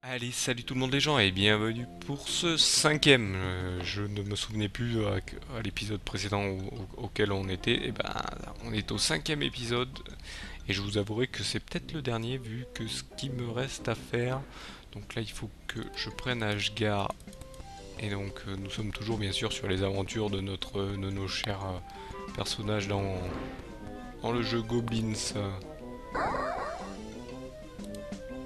Allez, salut tout le monde les gens et bienvenue pour ce cinquième. Je ne me souvenais plus à l'épisode précédent auquel on était. Et ben, on est au cinquième épisode et je vous avouerai que c'est peut-être le dernier vu que ce qui me reste à faire. Donc là, il faut que je prenne Ashgar et donc nous sommes toujours bien sûr sur les aventures de nos chers personnages dans le jeu Goblins.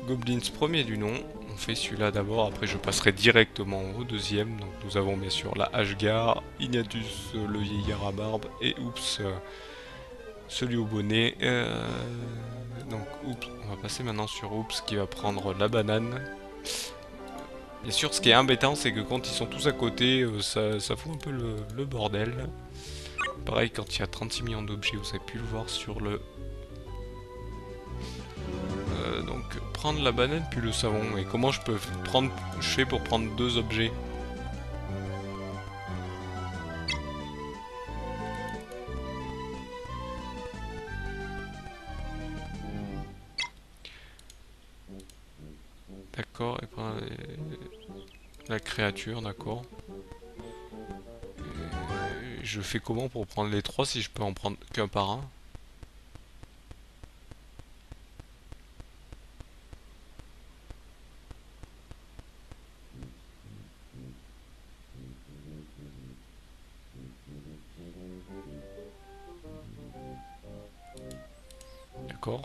Goblins premier du nom. On fait celui-là d'abord, après je passerai directement au deuxième. Donc nous avons bien sûr la Ashgar, Ignatus le vieillard à barbe et Oups celui au bonnet. Donc Oups, on va passer maintenant sur Oups qui va prendre la banane. Bien sûr ce qui est embêtant c'est que quand ils sont tous à côté ça fout un peu le bordel. Pareil quand il y a 36 millions d'objets, vous avez pu le voir sur le donc prendre la banane puis le savon. Et comment je fais pour prendre deux objets? D'accord, et prendre la créature, d'accord. Je fais comment pour prendre les trois si je peux en prendre qu'un par un? D'accord.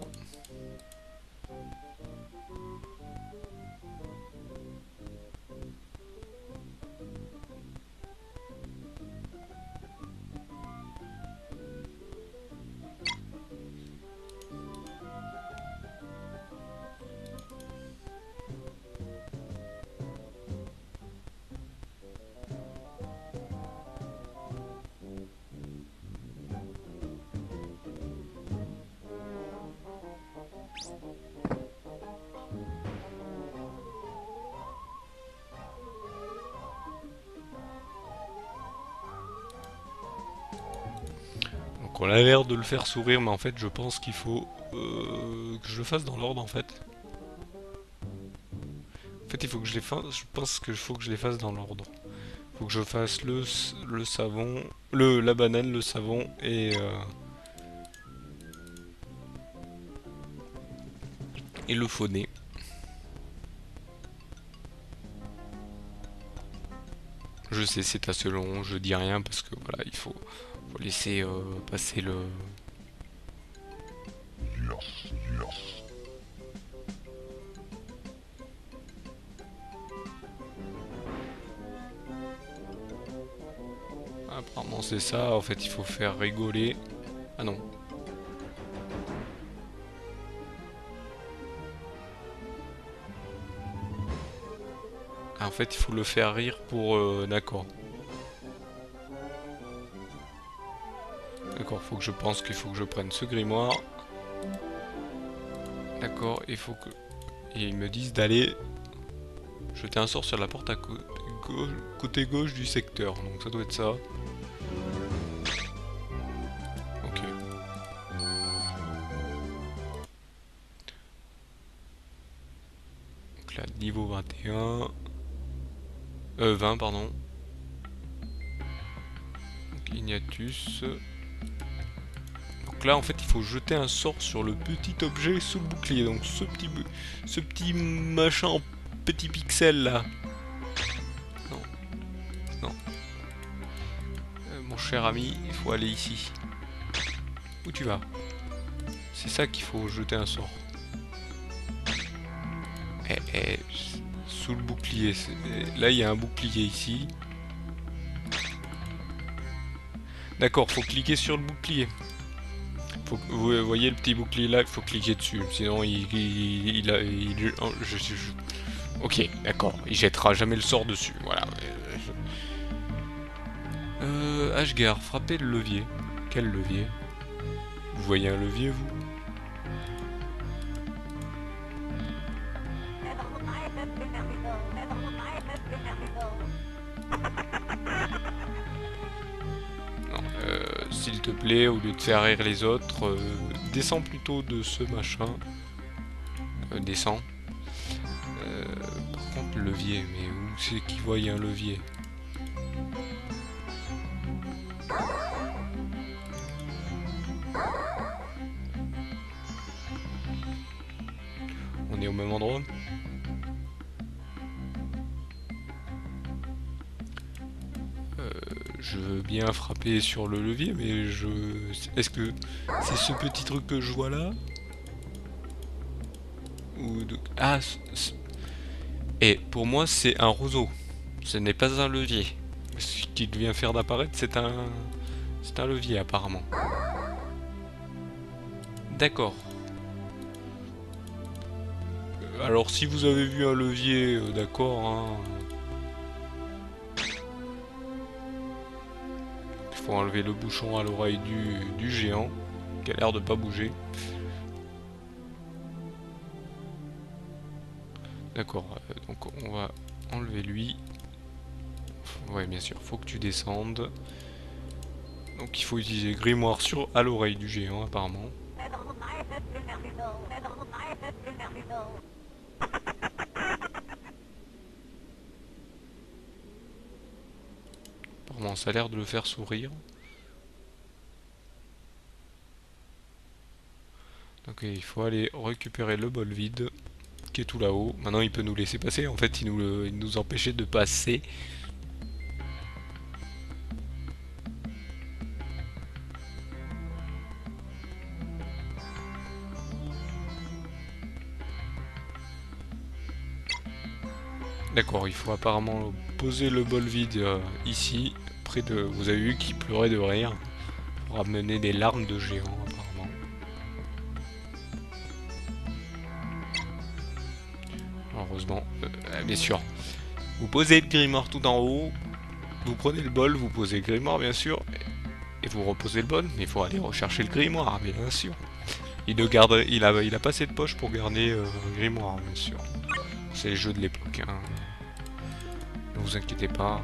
Donc on a l'air de le faire sourire, mais en fait je pense qu'il faut que je le fasse dans l'ordre en fait. En fait il faut que je les fasse, je pense qu'il faut que je les fasse dans l'ordre. Il faut que je fasse le savon, la banane, le savon et le faux nez. Je sais c'est assez long, je dis rien parce que voilà faut laisser passer le... Apparemment c'est ça, en fait il faut faire rigoler. Ah non. Ah, en fait il faut le faire rire pour... d'accord. D'accord, faut que je pense qu'il faut que je prenne ce grimoire. D'accord, il faut que... Et ils me disent d'aller jeter un sort sur la porte à côté gauche du secteur. Donc ça doit être ça. Ok. Donc là, niveau 21. 20, pardon. Donc Ignatus. Donc là, en fait, il faut jeter un sort sur le petit objet sous le bouclier. Donc ce petit machin en petit pixel là. Non, non. Mon cher ami, il faut aller ici. Où tu vas? C'est ça qu'il faut jeter un sort. Sous le bouclier. Là, il y a un bouclier ici. D'accord, faut cliquer sur le bouclier. Vous voyez le petit bouclier là, il faut cliquer dessus. Sinon, ok, d'accord. Il jettera jamais le sort dessus. Voilà. Ashgar, frappez le levier. Quel levier? Vous voyez un levier, vous? Non, s'il te plaît, au lieu de faire rire les autres, descends plutôt de ce machin. Descends. Par contre, le levier, mais où c'est qu'il voyait un levier? On est au même endroit? Je veux bien frapper sur le levier, mais je... Est-ce que c'est ce petit truc que je vois là? Ou de... Ah, et pour moi, c'est un roseau. Ce n'est pas un levier. Ce qu'il vient faire d'apparaître, c'est un... C'est un levier, apparemment. D'accord. Alors, si vous avez vu un levier, d'accord, hein. Il faut enlever le bouchon à l'oreille du géant, qui a l'air de pas bouger. D'accord, donc on va enlever lui. Ouais, bien sûr, faut que tu descendes. Donc il faut utiliser grimoire sur à l'oreille du géant, apparemment. Apparemment, ça a l'air de le faire sourire. Donc il faut aller récupérer le bol vide, qui est tout là-haut. Maintenant, il peut nous laisser passer. En fait, il nous empêchait de passer. D'accord, il faut apparemment poser le bol vide ici, près de... Vous avez vu qu'il pleurait de rire, pour amener des larmes de géant, apparemment. Heureusement, bien sûr. Vous posez le grimoire tout en haut, vous prenez le bol, vous posez le grimoire, bien sûr, et vous reposez le bol, mais il faut aller rechercher le grimoire, bien sûr. Il ne garde, il a pas assez de poche pour garder le grimoire, bien sûr. C'est les jeux de l'époque, hein. Ne vous inquiétez pas.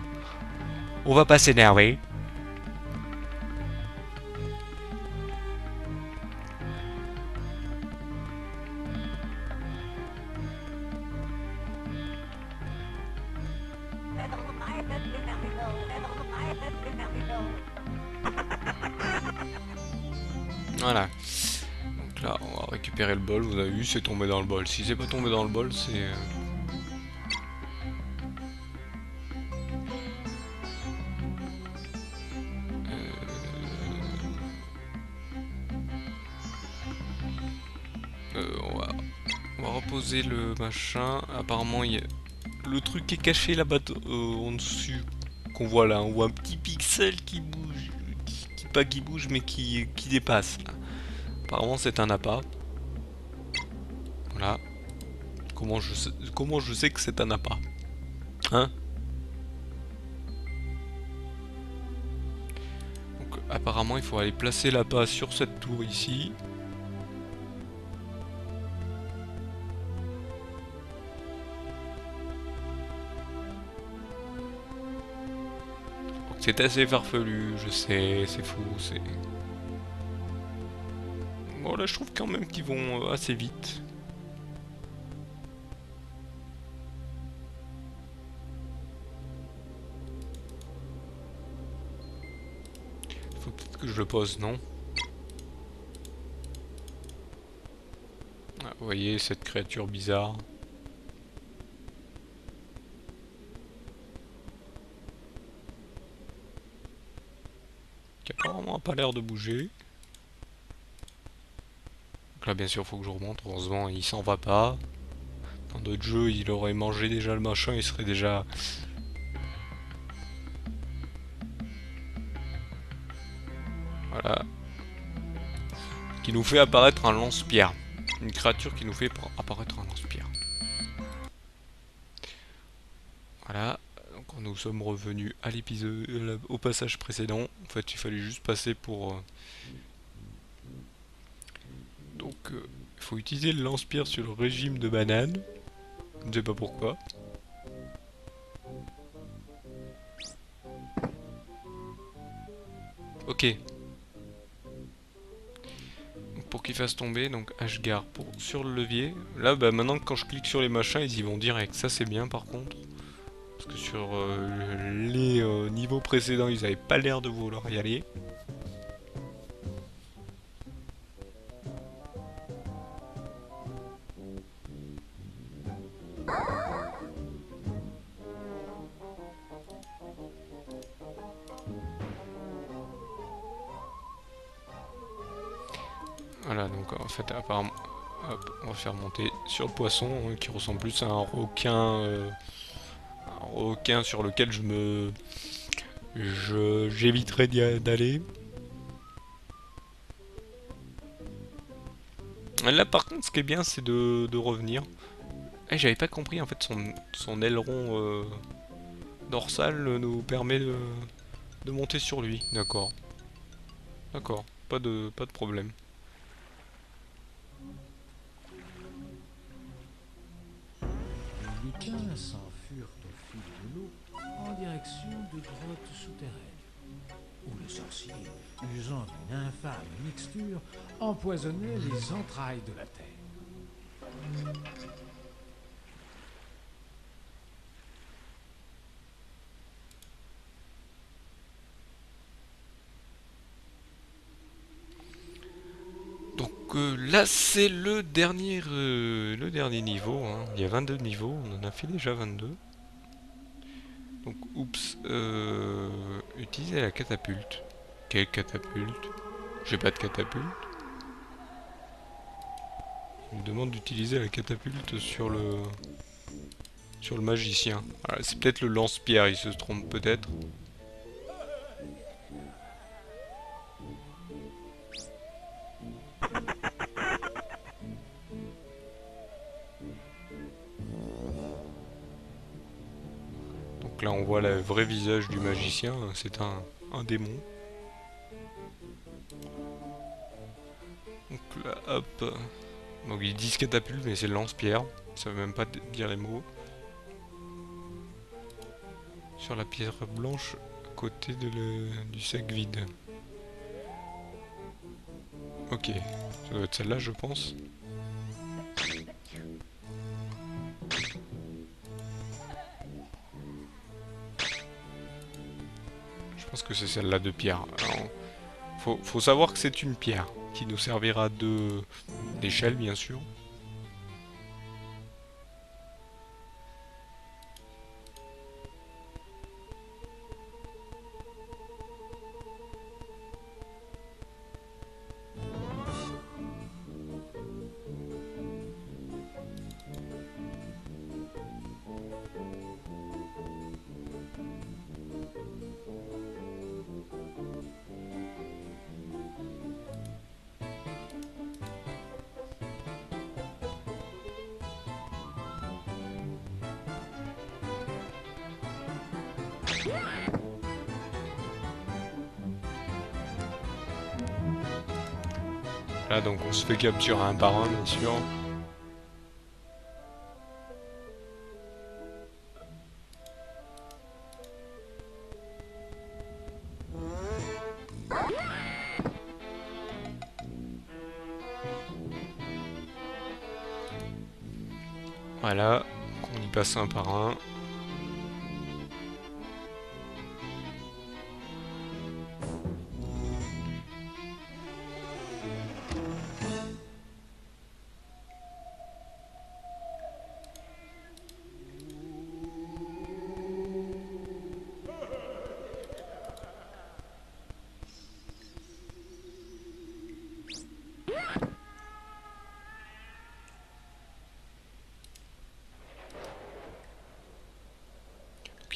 On va pas s'énerver. Voilà. Donc là, on va récupérer le bol. Vous avez vu, c'est tombé dans le bol. Si c'est pas tombé dans le bol, c'est... on va reposer le machin. Apparemment, il y a... Le truc qui est caché là-bas en dessus, qu'on voit là, on voit un petit pixel qui bouge. Pas qui bouge, mais qui dépasse. Apparemment, c'est un appât. Voilà. Comment je sais que c'est un appât? Hein? Donc, apparemment, il faut aller placer l'appât sur cette tour ici. C'est assez farfelu, je sais, c'est fou, c'est... Bon, là, je trouve quand même qu'ils vont assez vite. Faut peut-être que je le pose, non? Ah, vous voyez, cette créature bizarre. Qui apparemment a pas l'air de bouger. Donc là, bien sûr, faut que je remonte. Heureusement, il s'en va pas. Dans d'autres jeux, il aurait mangé déjà le machin, il serait déjà... Voilà. Qui nous fait apparaître un lance-pierre. Une créature qui nous fait apparaître un lance-pierre. Voilà. Donc nous sommes revenus à l'épisode, au passage précédent. En fait, il fallait juste passer pour... Donc, il faut utiliser le lance-pierre sur le régime de banane. Je ne sais pas pourquoi. Ok. Donc pour qu'il fasse tomber. Donc Ashgar sur le levier. Là, bah, maintenant quand je clique sur les machins, ils y vont direct. Ça c'est bien par contre. Parce que sur les niveaux précédents, ils avaient pas l'air de vouloir y aller. Voilà, donc en fait, apparemment, hop, on va faire monter sur le poisson, hein, qui ressemble plus à un requin sur lequel j'éviterai d'aller. Là, par contre, ce qui est bien, c'est de revenir. Eh, j'avais pas compris, en fait, son aileron dorsal nous permet de monter sur lui. D'accord, d'accord, pas de problème. Les lutins s'enfurent au fil de l'eau en direction de grottes souterraines, où le sorcier, usant d'une infâme mixture, empoisonnait les entrailles de la terre. Donc là, c'est le dernier niveau, hein. Il y a 22 niveaux, on en a fait déjà 22. Donc, oups, utiliser la catapulte. Quelle catapulte? J'ai pas de catapulte. Il me demande d'utiliser la catapulte sur le magicien. Voilà, c'est peut-être le lance-pierre, il se trompe peut-être. Donc là, on voit le vrai visage du magicien, c'est un démon. Donc là, hop. Donc ils disent catapulte, mais c'est le lance-pierre. Ça veut même pas dire les mots. Sur la pierre blanche, à côté du sac vide. Ok, ça doit être celle-là, je pense. Je pense que c'est celle-là de pierre. Alors, faut savoir que c'est une pierre qui nous servira d'échelle, bien sûr. Là, donc on se fait capturer un par un, bien sûr. Voilà, on y passe un par un.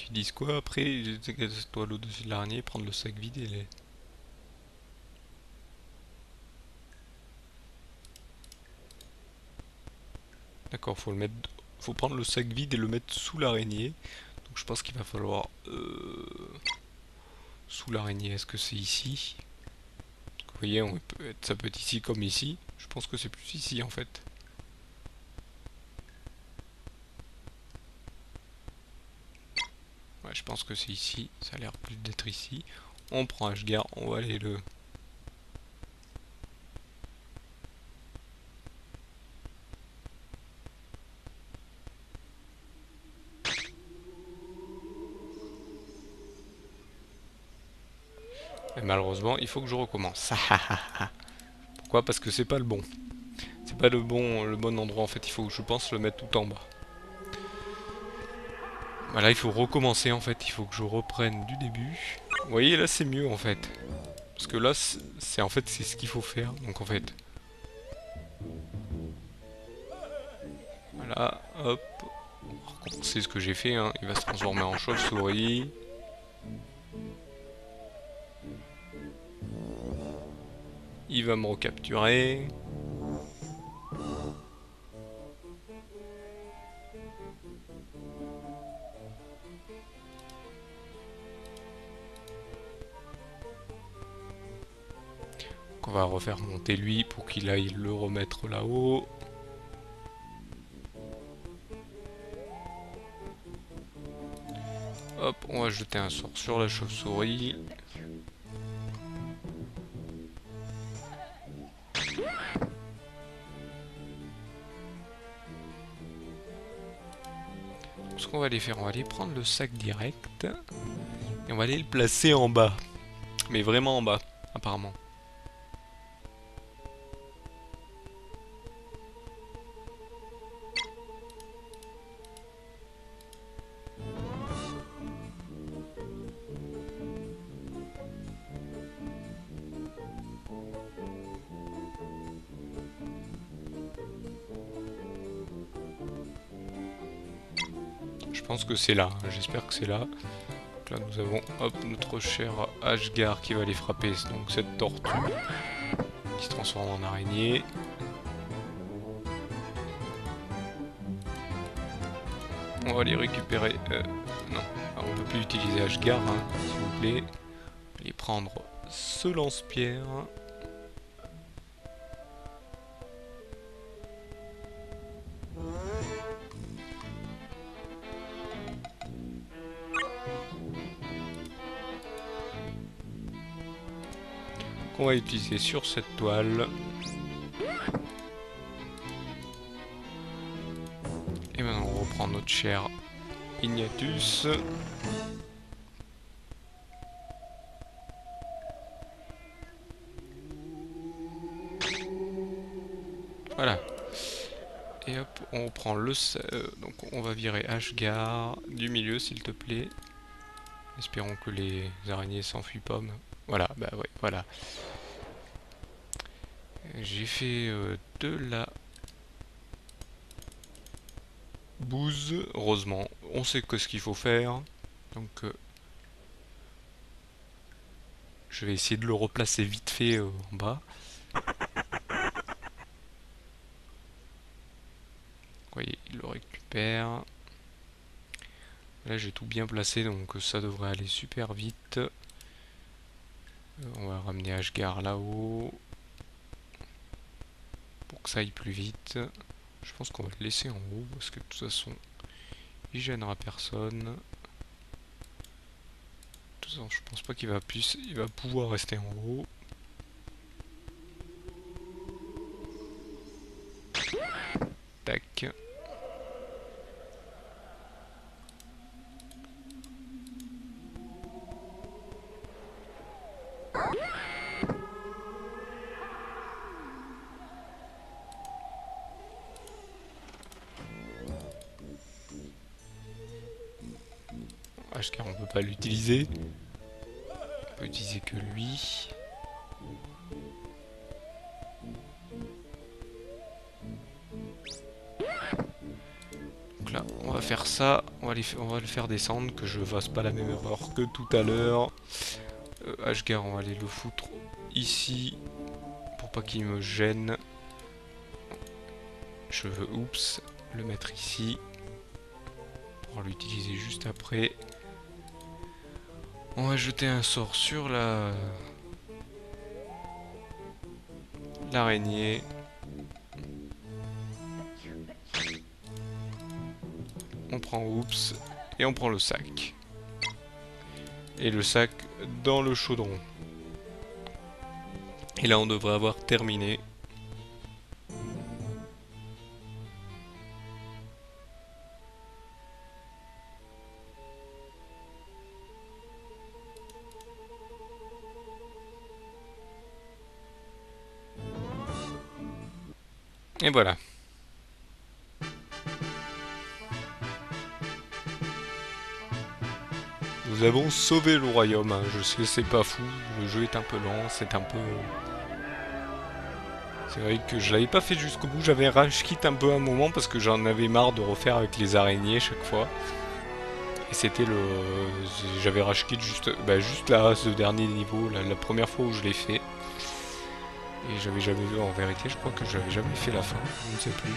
Ils disent quoi après? Toi au-dessus de l'araignée, prendre le sac vide et les... D'accord, faut prendre le sac vide et le mettre sous l'araignée. Donc je pense qu'il va falloir sous l'araignée. Est-ce que c'est ici? Vous voyez, ça peut être ici comme ici. Je pense que c'est plus ici en fait. Ouais, je pense que c'est ici. Ça a l'air plus d'être ici. On prend Ashgar, on va aller Et malheureusement, il faut que je recommence. Pourquoi? Parce que c'est pas le bon. C'est pas le bon endroit en fait. Il faut, je pense, le mettre tout en bas. Voilà, il faut recommencer en fait. Il faut que je reprenne du début. Vous voyez, là c'est mieux en fait. Parce que là, c'est en fait c'est ce qu'il faut faire. Donc en fait, voilà, hop. C'est ce que j'ai fait. Hein. Il va se transformer en chauve-souris. Il va me recapturer. Donc on va refaire monter lui pour qu'il aille le remettre là-haut. Hop, on va jeter un sort sur la chauve-souris. Ce qu'on va aller faire, on va aller prendre le sac direct. Et on va aller le placer en bas. Mais vraiment en bas, apparemment. Je pense que c'est là, hein. J'espère que c'est là. Donc là nous avons hop, notre cher Ashgar qui va aller frapper donc cette tortue qui se transforme en araignée. On va aller récupérer... non, alors, on peut plus utiliser Ashgar, hein, s'il vous plaît. Aller prendre ce lance-pierre. Qu'on va utiliser sur cette toile. Et maintenant on reprend notre cher Ignatus. Voilà. Et hop, on prend le... donc on va virer Ashgar du milieu s'il te plaît. Espérons que les araignées s'enfuient pas. Voilà, bah ouais, voilà. J'ai fait de la bouse, heureusement. On sait que ce qu'il faut faire. Donc je vais essayer de le replacer vite fait en bas. Vous voyez, il le récupère. Là j'ai tout bien placé donc ça devrait aller super vite. On va ramener Ashgar là-haut. Pour que ça aille plus vite. Je pense qu'on va le laisser en haut parce que de toute façon il gênera personne. De toute façon je pense pas qu'il va, il va pouvoir rester en haut. Tac. Ashgar on peut pas l'utiliser. On peut utiliser que lui. Donc là, on va faire ça. On va le faire descendre, que je fasse pas la même erreur que tout à l'heure. Ashgar, on va aller le foutre ici. Pour pas qu'il me gêne. Je veux, oups, le mettre ici. Pour l'utiliser juste après. On va jeter un sort sur l'araignée. On prend oups et on prend le sac. Et le sac dans le chaudron. Et là on devrait avoir terminé. Et voilà. Nous avons sauvé le royaume, hein. Je sais, c'est pas fou, le jeu est un peu lent, c'est un peu... C'est vrai que je l'avais pas fait jusqu'au bout, j'avais rage quit un peu un moment parce que j'en avais marre de refaire avec les araignées chaque fois. Et c'était le... J'avais rage quit juste, juste là, ce dernier niveau, la première fois où je l'ai fait. Et j'avais jamais vu, en vérité, je crois que j'avais jamais fait la fin, je ne sais plus.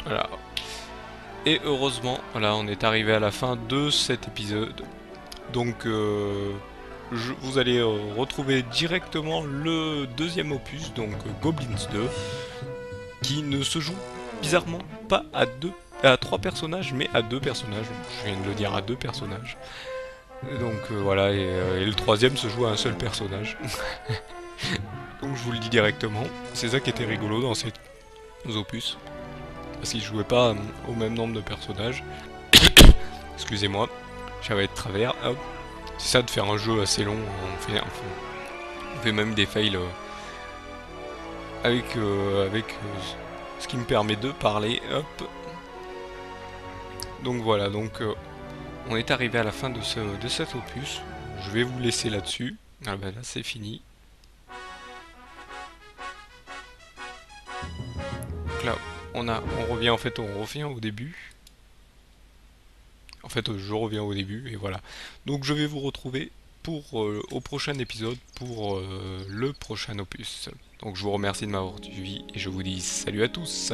Voilà. Et heureusement, voilà, on est arrivé à la fin de cet épisode. Donc, vous allez retrouver directement le deuxième opus, donc Goblins 2, qui ne se joue bizarrement pas à trois personnages, mais à deux personnages. Je viens de le dire, à deux personnages. Donc voilà, et le troisième se joue à un seul personnage. Donc je vous le dis directement, c'est ça qui était rigolo dans ces opus. Parce qu'ils jouaient pas au même nombre de personnages. Excusez-moi, j'avais de travers. Hop. C'est ça de faire un jeu assez long. On fait même des fails avec ce qui me permet de parler. Hop. Donc voilà, donc on est arrivé à la fin de cet opus. Je vais vous laisser là-dessus. Ah ben là c'est fini. Donc là on revient au début. En fait je reviens au début et voilà. Donc je vais vous retrouver au prochain épisode pour le prochain opus. Donc je vous remercie de m'avoir suivi et je vous dis salut à tous.